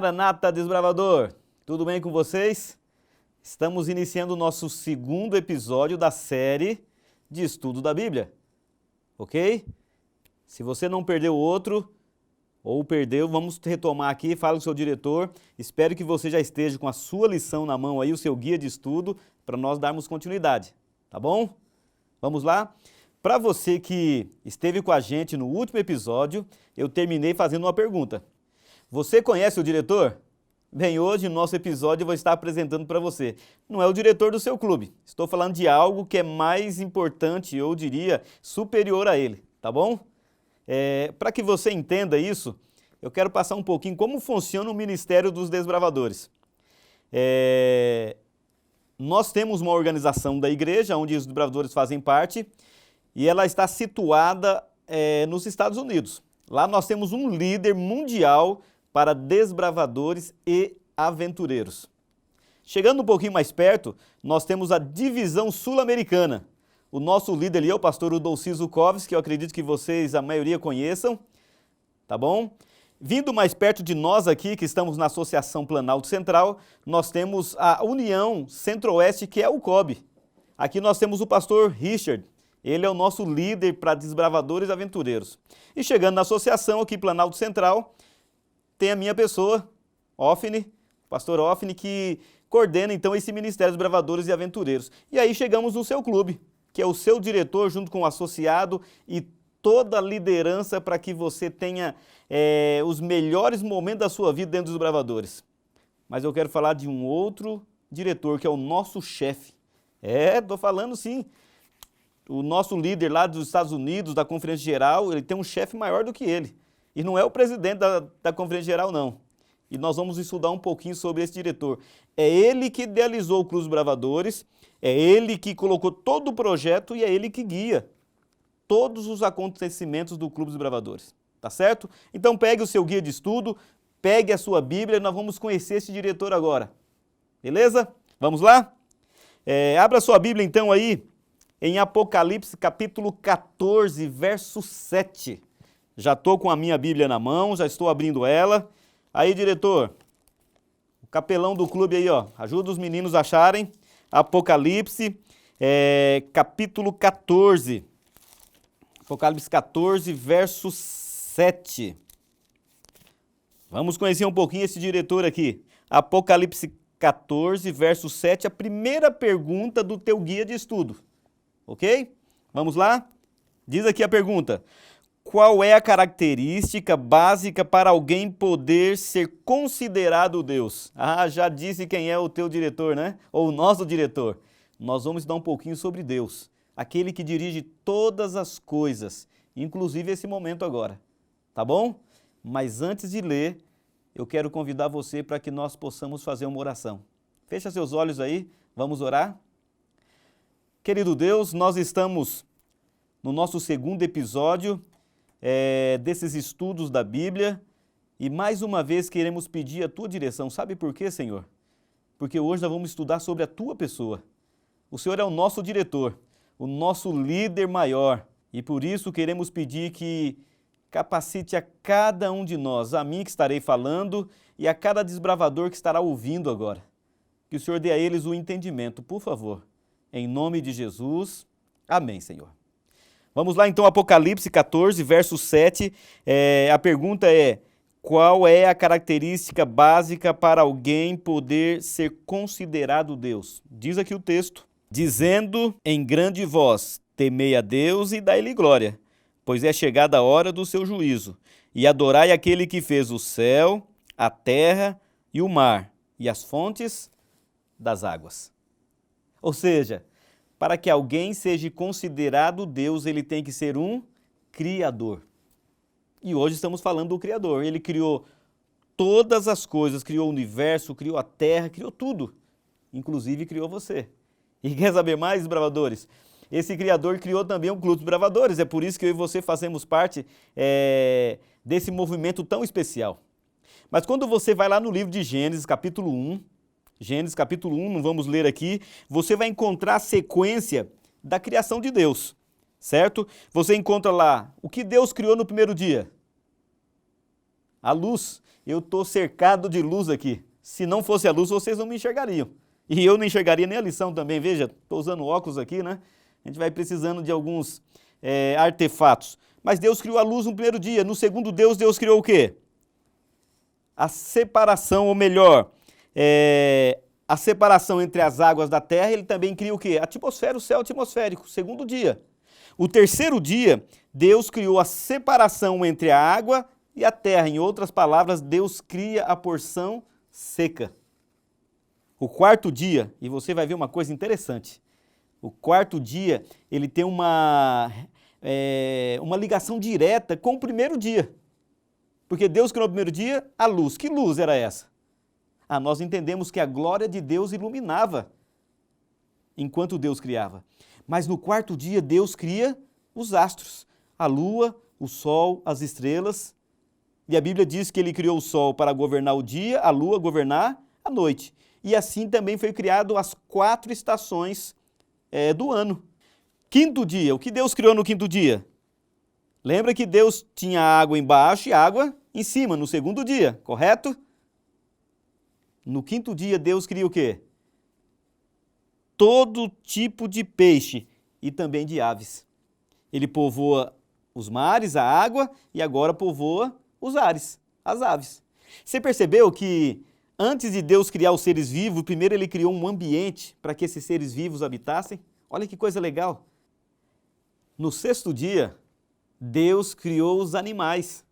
Maranata, desbravador! Tudo bem com vocês? Estamos iniciando o nosso segundo episódio da série de estudo da Bíblia, ok? Se você não perdeu o outro, ou perdeu, vamos retomar aqui, fala com o seu diretor. Espero que você já esteja com a sua lição na mão aí, o seu guia de estudo, para nós darmos continuidade, tá bom? Vamos lá? Para você que esteve com a gente no último episódio, eu terminei fazendo uma pergunta. Você conhece o diretor? Bem, hoje no nosso episódio eu vou estar apresentando para você. Não é o diretor do seu clube, estou falando de algo que é mais importante, eu diria, superior a ele, tá bom? Para que você entenda isso, eu quero passar um pouquinho como funciona o Ministério dos Desbravadores. Nós temos uma organização da igreja, onde os desbravadores fazem parte, e ela está situada nos Estados Unidos. Lá nós temos um líder mundial para desbravadores e aventureiros. Chegando um pouquinho mais perto, nós temos a divisão sul-americana. O nosso líder ali é o pastor Udolci Zukovski, que eu acredito que vocês, a maioria, conheçam, tá bom? Vindo mais perto de nós aqui, que estamos na Associação Planalto Central, nós temos a União Centro-Oeste, que é o COB. Aqui nós temos o pastor Richard, ele é o nosso líder para desbravadores e aventureiros. E chegando na associação aqui, Planalto Central, tem a minha pessoa, Ofne, pastor Ofne, que coordena então esse Ministério dos Desbravadores e Aventureiros. E aí chegamos no seu clube, que é o seu diretor junto com o associado e toda a liderança para que você tenha os melhores momentos da sua vida dentro dos desbravadores. Mas eu quero falar de um outro diretor, que é o nosso chefe. Estou falando sim. O nosso líder lá dos Estados Unidos, da Conferência Geral, ele tem um chefe maior do que ele. E não é o presidente da Conferência Geral, não. E nós vamos estudar um pouquinho sobre esse diretor. É ele que idealizou o Clube dos Bravadores, é ele que colocou todo o projeto e é ele que guia todos os acontecimentos do Clube dos Bravadores. Tá certo? Então pegue o seu guia de estudo, pegue a sua Bíblia e nós vamos conhecer esse diretor agora. Beleza? Vamos lá? Abra sua Bíblia então aí em Apocalipse capítulo 14, verso 7. Já estou com a minha Bíblia na mão, já estou abrindo ela. Aí, diretor, o capelão do clube aí, ó, ajuda os meninos a acharem. Apocalipse, capítulo 14. Apocalipse 14, verso 7. Vamos conhecer um pouquinho esse diretor aqui. Apocalipse 14, verso 7, a primeira pergunta do teu guia de estudo. Ok? Vamos lá? Diz aqui a pergunta. Qual é a característica básica para alguém poder ser considerado Deus? Ah, já disse quem é o teu diretor, né? Ou o nosso diretor. Nós vamos estudar um pouquinho sobre Deus, aquele que dirige todas as coisas, inclusive esse momento agora. Tá bom? Mas antes de ler, eu quero convidar você para que nós possamos fazer uma oração. Fecha seus olhos aí, vamos orar? Querido Deus, nós estamos no nosso segundo episódio desses estudos da Bíblia e mais uma vez queremos pedir a tua direção. Sabe por quê, Senhor? Porque hoje nós vamos estudar sobre a tua pessoa. O Senhor é o nosso diretor, o nosso líder maior e por isso queremos pedir que capacite a cada um de nós, a mim que estarei falando e a cada desbravador que estará ouvindo agora. Que o Senhor dê a eles o entendimento, por favor. Em nome de Jesus. Amém, Senhor. Vamos lá então, Apocalipse 14, verso 7, a pergunta é, qual é a característica básica para alguém poder ser considerado Deus? Diz aqui o texto, dizendo em grande voz, temei a Deus e dai-lhe glória, pois é chegada a hora do seu juízo, e adorai aquele que fez o céu, a terra e o mar, e as fontes das águas. Ou seja, para que alguém seja considerado Deus, ele tem que ser um Criador. E hoje estamos falando do Criador. Ele criou todas as coisas, criou o universo, criou a terra, criou tudo. Inclusive criou você. E quer saber mais, desbravadores? Esse Criador criou também o Clube dos Bravadores. É por isso que eu e você fazemos parte desse movimento tão especial. Mas quando você vai lá no livro de Gênesis, capítulo 1, Gênesis capítulo 1, não vamos ler aqui, você vai encontrar a sequência da criação de Deus, certo? Você encontra lá o que Deus criou no primeiro dia. A luz. Eu estou cercado de luz aqui. Se não fosse a luz, vocês não me enxergariam. E eu não enxergaria nem a lição também. Veja, estou usando óculos aqui, né? A gente vai precisando de alguns artefatos. Mas Deus criou a luz no primeiro dia. No segundo Deus criou o quê? A separação, ou melhor, a separação entre as águas da terra. Ele também cria o quê? A atmosfera, o céu atmosférico. Segundo dia. O terceiro dia, Deus criou a separação entre a água e a terra. Em outras palavras, Deus cria a porção seca. O quarto dia, e você vai ver uma coisa interessante, o quarto dia, ele tem uma ligação direta com o primeiro dia. Porque Deus criou no primeiro dia a luz. Que luz era essa? Nós entendemos que a glória de Deus iluminava enquanto Deus criava. Mas no quarto dia, Deus cria os astros, a lua, o sol, as estrelas. E a Bíblia diz que ele criou o sol para governar o dia, a lua governar a noite. E assim também foi criado as 4 estações do ano. Quinto dia, o que Deus criou no quinto dia? Lembra que Deus tinha água embaixo e água em cima, no segundo dia, correto? No quinto dia, Deus cria o quê? Todo tipo de peixe e também de aves. Ele povoa os mares, a água, e agora povoa os ares, as aves. Você percebeu que antes de Deus criar os seres vivos, primeiro ele criou um ambiente para que esses seres vivos habitassem? Olha que coisa legal. No sexto dia, Deus criou os animais.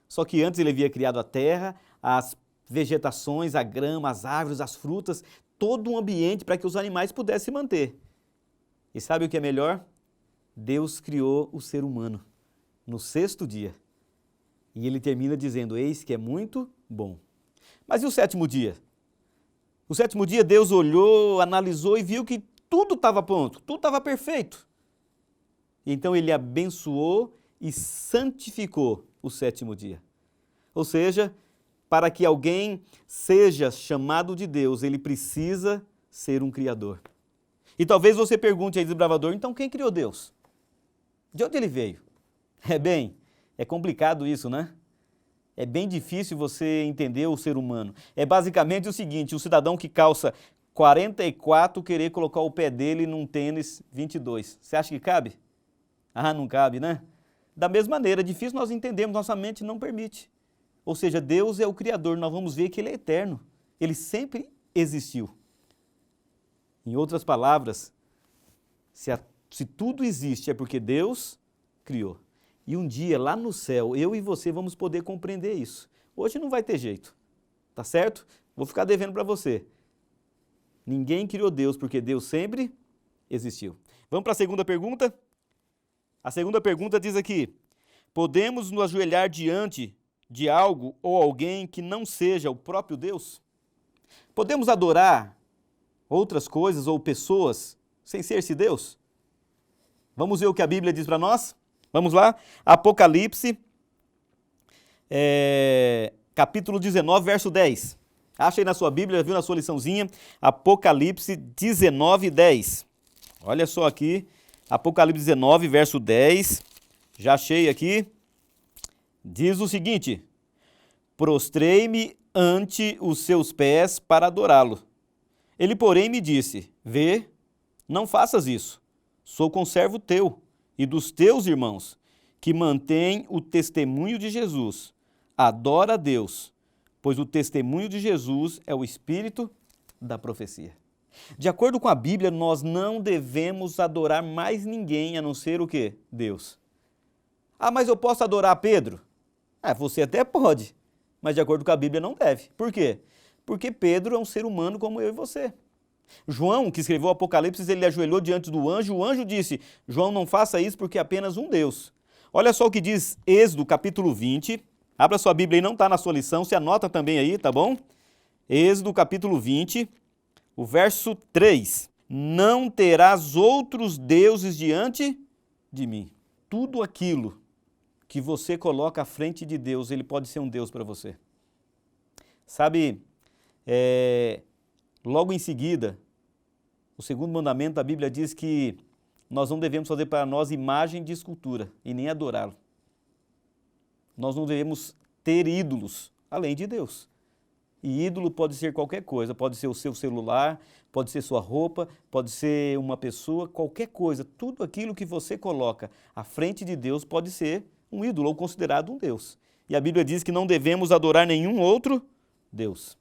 Só que antes ele havia criado a terra, as vegetações, a grama, as árvores, as frutas, todo um ambiente para que os animais pudessem se manter. E sabe o que é melhor? Deus criou o ser humano no sexto dia. E ele termina dizendo, eis que é muito bom. Mas e o sétimo dia? O sétimo dia Deus olhou, analisou e viu que tudo estava pronto, tudo estava perfeito. Então ele abençoou e santificou o sétimo dia. Ou seja, para que alguém seja chamado de Deus, ele precisa ser um criador. E talvez você pergunte aí, desbravador, então quem criou Deus? De onde ele veio? É complicado isso, né? É bem difícil você entender o ser humano. É basicamente o seguinte, um cidadão que calça 44 querer colocar o pé dele num tênis 22. Você acha que cabe? Não cabe, né? Da mesma maneira, é difícil nós entendermos, nossa mente não permite. Ou seja, Deus é o Criador, nós vamos ver que Ele é eterno. Ele sempre existiu. Em outras palavras, se tudo existe é porque Deus criou. E um dia, lá no céu, eu e você vamos poder compreender isso. Hoje não vai ter jeito, tá certo? Vou ficar devendo para você. Ninguém criou Deus porque Deus sempre existiu. Vamos para a segunda pergunta? A segunda pergunta diz aqui, podemos nos ajoelhar diante de algo ou alguém que não seja o próprio Deus? Podemos adorar outras coisas ou pessoas sem ser esse Deus? Vamos ver o que a Bíblia diz para nós? Vamos lá? Apocalipse, capítulo 19, verso 10. Acha aí na sua Bíblia, viu na sua liçãozinha? Apocalipse 19, 10. Olha só aqui, Apocalipse 19, verso 10. Já achei aqui. Diz o seguinte, prostrei-me ante os seus pés para adorá-lo. Ele, porém, me disse, vê, não faças isso, sou conservo teu e dos teus irmãos, que mantêm o testemunho de Jesus. Adora a Deus, pois o testemunho de Jesus é o espírito da profecia. De acordo com a Bíblia, nós não devemos adorar mais ninguém a não ser o quê? Deus. Mas eu posso adorar Pedro? Você até pode, mas de acordo com a Bíblia não deve. Por quê? Porque Pedro é um ser humano como eu e você. João, que escreveu o Apocalipse, ele ajoelhou diante do anjo, o anjo disse, João, não faça isso porque é apenas um Deus. Olha só o que diz Êxodo, capítulo 20, abra sua Bíblia aí, não está na sua lição, se anota também aí, tá bom? Êxodo, capítulo 20, o verso 3, não terás outros deuses diante de mim. Tudo aquilo que você coloca à frente de Deus, ele pode ser um Deus para você. Sabe, logo em seguida, o segundo mandamento da Bíblia diz que nós não devemos fazer para nós imagem de escultura e nem adorá-lo. Nós não devemos ter ídolos, além de Deus. E ídolo pode ser qualquer coisa, pode ser o seu celular, pode ser sua roupa, pode ser uma pessoa, qualquer coisa. Tudo aquilo que você coloca à frente de Deus pode ser um ídolo ou considerado um Deus. E a Bíblia diz que não devemos adorar nenhum outro Deus.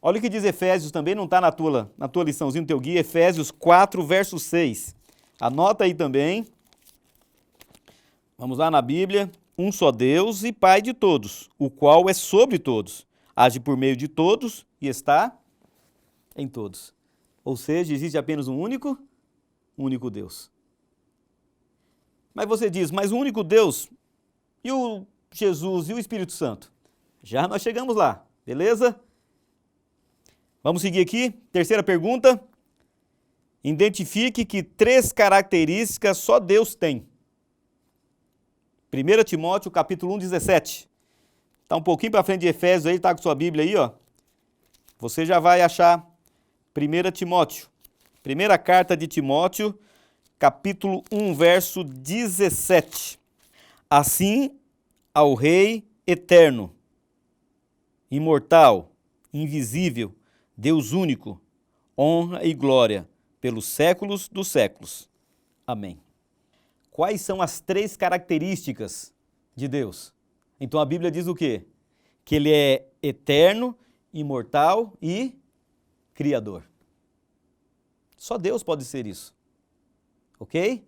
Olha o que diz Efésios também, não está na tua liçãozinha, no teu guia, Efésios 4, verso 6. Anota aí também. Vamos lá na Bíblia. Um só Deus e Pai de todos, o qual é sobre todos, age por meio de todos e está em todos. Ou seja, existe apenas um único Deus. Mas você diz, mas o único Deus e o Jesus e o Espírito Santo? Já nós chegamos lá, beleza? Vamos seguir aqui, terceira pergunta. Identifique que 3 características só Deus tem. 1 Timóteo, capítulo 1, 17. Está um pouquinho para frente de Efésios aí, está com sua Bíblia aí, ó. Você já vai achar 1 Timóteo. Primeira carta de Timóteo, capítulo 1, verso 17. Assim, ao Rei eterno, imortal, invisível, Deus único, honra e glória pelos séculos dos séculos. Amém. Quais são as 3 características de Deus? Então a Bíblia diz o quê? Que ele é eterno, imortal e criador. Só Deus pode ser isso. Ok?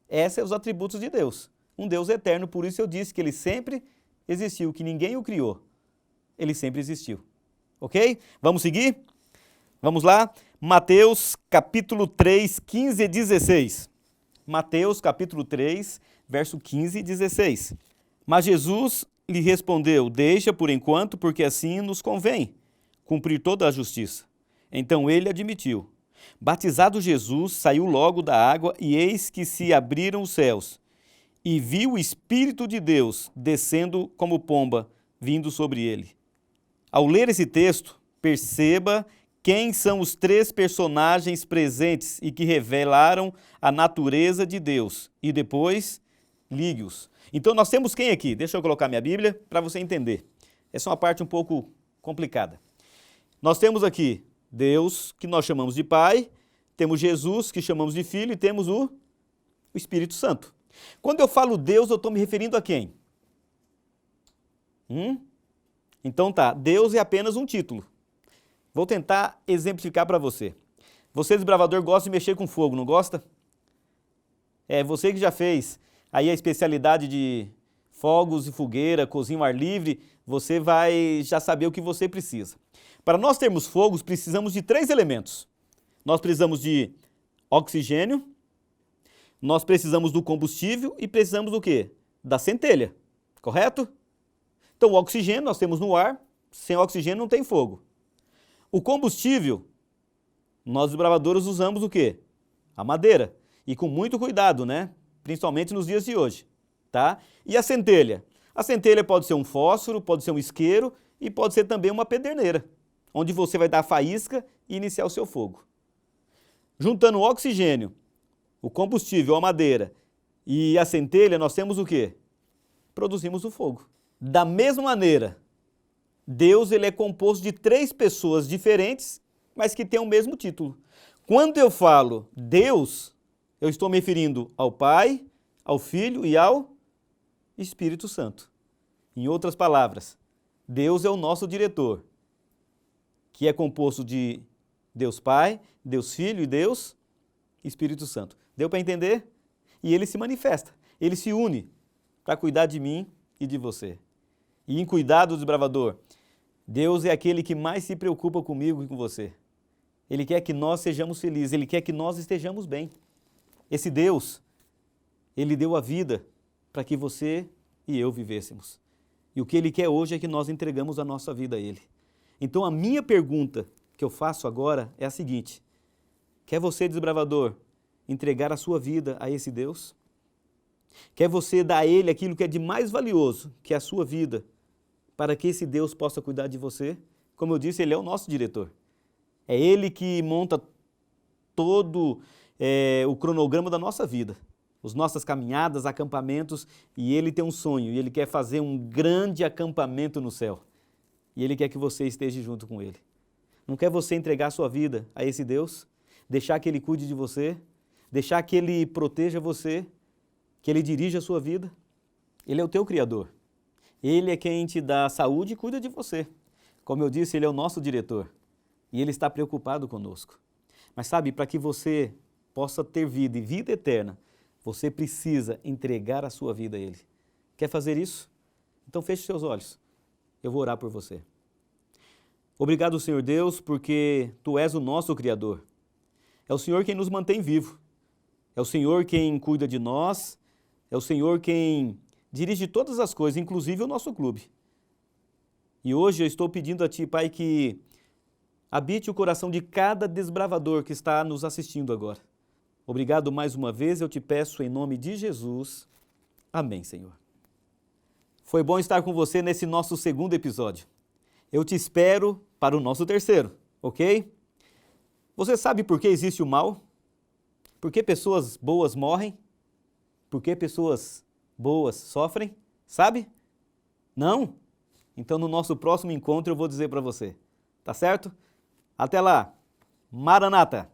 Esses são os atributos de Deus. Um Deus eterno, por isso eu disse que ele sempre existiu, que ninguém o criou. Ele sempre existiu. Ok? Vamos seguir? Vamos lá? Mateus capítulo 3, 15 e 16. Mateus capítulo 3, verso 15 e 16. Mas Jesus lhe respondeu, deixa por enquanto, porque assim nos convém cumprir toda a justiça. Então ele admitiu. Batizado Jesus, saiu logo da água e eis que se abriram os céus. E viu o Espírito de Deus descendo como pomba, vindo sobre ele. Ao ler esse texto, perceba quem são os 3 personagens presentes e que revelaram a natureza de Deus. E depois, ligue-os. Então nós temos quem aqui? Deixa eu colocar minha Bíblia para você entender. Essa é uma parte um pouco complicada. Nós temos aqui Deus, que nós chamamos de Pai, temos Jesus, que chamamos de Filho, e temos o Espírito Santo. Quando eu falo Deus, eu estou me referindo a quem? Então tá, Deus é apenas um título. Vou tentar exemplificar para você. Você, desbravador, gosta de mexer com fogo, não gosta? É, você que já fez aí a especialidade de fogos e fogueira, cozinha ao ar livre, você vai já saber o que você precisa. Para nós termos fogos, precisamos de 3 elementos. Nós precisamos de oxigênio, nós precisamos do combustível e precisamos do quê? Da centelha, correto? Então, o oxigênio nós temos no ar, sem oxigênio não tem fogo. O combustível, nós desbravadores usamos o quê? A madeira. E com muito cuidado, né? Principalmente nos dias de hoje, tá? E a centelha? A centelha pode ser um fósforo, pode ser um isqueiro e pode ser também uma pederneira, onde você vai dar a faísca e iniciar o seu fogo. Juntando o oxigênio, o combustível, a madeira e a centelha, nós temos o quê? Produzimos o fogo. Da mesma maneira, Deus ele é composto de 3 pessoas diferentes, mas que têm o mesmo título. Quando eu falo Deus, eu estou me referindo ao Pai, ao Filho e ao Espírito Santo. Em outras palavras, Deus é o nosso diretor, que é composto de Deus Pai, Deus Filho e Deus Espírito Santo. Deu para entender? E ele se manifesta, ele se une para cuidar de mim e de você. E em cuidar do desbravador, Deus é aquele que mais se preocupa comigo e com você. Ele quer que nós sejamos felizes, ele quer que nós estejamos bem. Esse Deus, ele deu a vida para que você e eu vivêssemos. E o que ele quer hoje é que nós entregamos a nossa vida a ele. Então a minha pergunta que eu faço agora é a seguinte: quer você, desbravador, entregar a sua vida a esse Deus? Quer você dar a ele aquilo que é de mais valioso, que é a sua vida, para que esse Deus possa cuidar de você? Como eu disse, ele é o nosso diretor. É ele que monta todo o cronograma da nossa vida. as nossas caminhadas, acampamentos, e Ele tem um sonho, e Ele quer fazer um grande acampamento no céu. E Ele quer que você esteja junto com Ele. Não quer você entregar a sua vida a esse Deus? Deixar que Ele cuide de você? Deixar que Ele proteja você? Que Ele dirija a sua vida? Ele é o teu Criador. Ele é quem te dá saúde e cuida de você. Como eu disse, Ele é o nosso diretor. E Ele está preocupado conosco. Mas sabe, para que você possa ter vida e vida eterna, você precisa entregar a sua vida a Ele. Quer fazer isso? Então feche seus olhos. Eu vou orar por você. Obrigado, Senhor Deus, porque Tu és o nosso Criador. É o Senhor quem nos mantém vivo. É o Senhor quem cuida de nós. É o Senhor quem dirige todas as coisas, inclusive o nosso clube. E hoje eu estou pedindo a Ti, Pai, que habite o coração de cada desbravador que está nos assistindo agora. Obrigado mais uma vez, eu te peço em nome de Jesus. Amém, Senhor. Foi bom estar com você nesse nosso segundo episódio. Eu te espero para o nosso terceiro, ok? Você sabe por que existe o mal? Por que pessoas boas morrem? Por que pessoas boas sofrem? Sabe? Não? Então no nosso próximo encontro eu vou dizer para você. Tá certo? Até lá. Maranata!